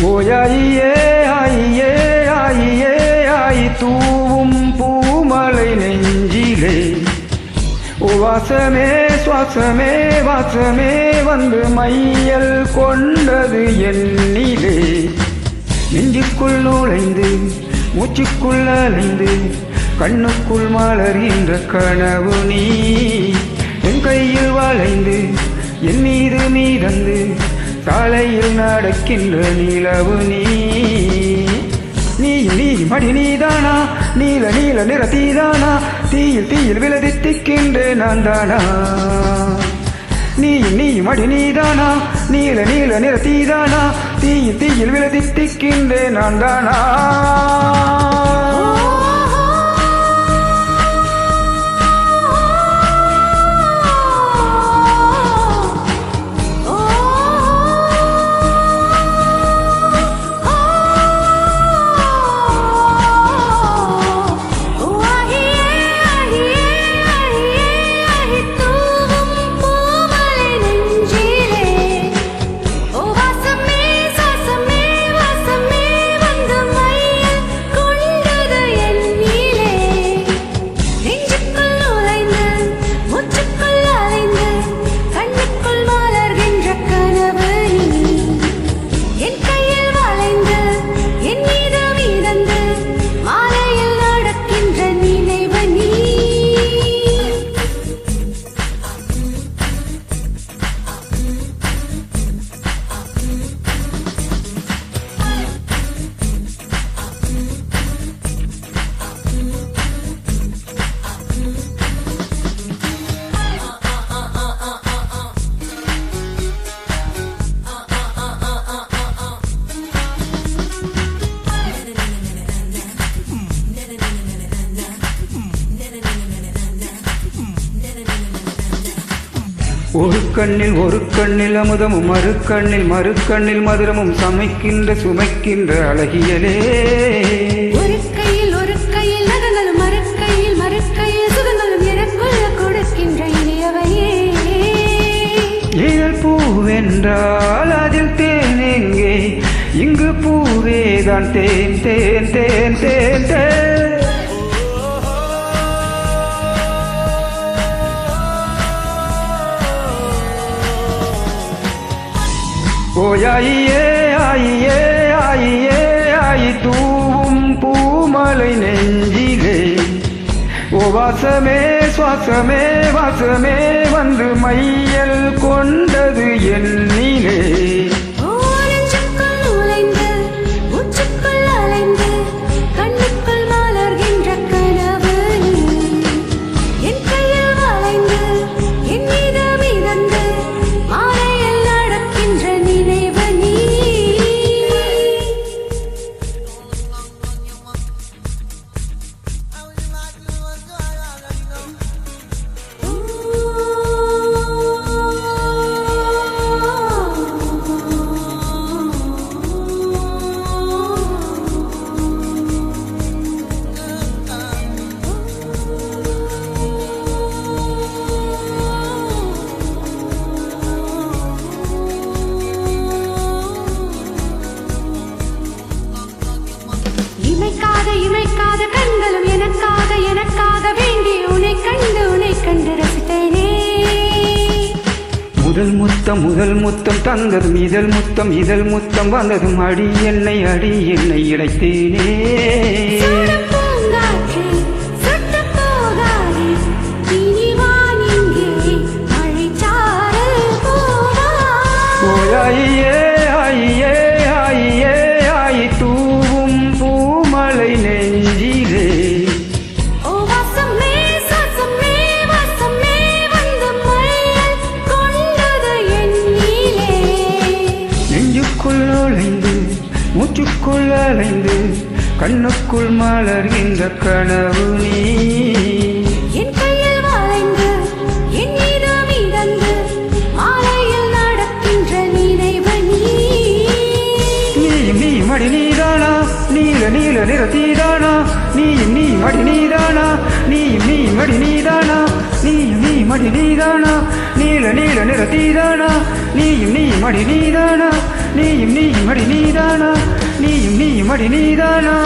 ஓயாயியே ஆயியே ஆயியே ஆயி தூவும் பூமலை நெஞ்சிலே ஓ வாசமே சுவாசமே வாசமே வந்து மையல் கொண்டது என்னிலே நெஞ்சுக்குள் நுழைந்து மூச்சுக்குள் அலைந்து கண்ணுக்குள் மலர்கின்ற கனவு நீ என் கையில் வளைந்து என் மீது மீதந்து சாலையில் நடக்கின்ற நிலவு நீ நீ மடி நீதானா நீல நீல நிற தீதானா தீயில் தீயில் விலதித்திக்கின்ற நான் தானா நீ மடி நீதானா நீல நீல நிற தீதானா தீயில் தீயில் விலதித்திக்கின்ற நான் தானா ஒரு கண்ணில் அமுதமும் மறு கண்ணில் மதுரமும் சமைக்கின்ற சுமைக்கின்ற அழகியலே ஒரு கையில் நகங்களும் மறு கையில் சுகங்களும் எனக்குள்ள கொடுக்கின்ற இனியவையே ஏழல் பூவென்றால் அதில் தேன் எங்கே இங்கு பூவேதான் தேன் தேன் தேன் தேன் தேன் ஓயாயியே ஆயியே ஆயியே ஆயி தூவும் பூமலை நெஞ்சிலே ஓ வாசமே சுவாசமே வாசமே வந்து மையல் கொண்டது என்னிலே இமைக்காத கண்களும் எனக்காக வேண்டி உன்னை கண்டு ரசித்தேனே முதல் முத்தம் தந்ததும் இதழ் முத்தம் வந்ததும் அடி என்னை இழைத்தேனே ஓயாயியே ஆயியே ஆயியே ஆயி தூவும் பூமலை நெஞ்சிலே ஓ வாசமே சுவாசமே வாசமே வந்து மையல் கொண்டது என்னிலே நெஞ்சுக்குள் நுழைந்து மூச்சுக்குள் அலைந்து கண்ணுக்குள் மலர்கின்ற கனவு நீ என் கையில் வளைந்து என் மீது மிதந்து மாலையில் நடக்கின்ற நினைவு நீ மடி நீதானா நீல நீல நிற தீதானா நீ மடி நீதானா நீ மடி நீதானா நீ மடி நீதானா நீல நீல நிற தீதானா நீ மடி நீதானா நீயும் நீயும் அடி நீதானா நீயும் நீயும் அடி நீதானா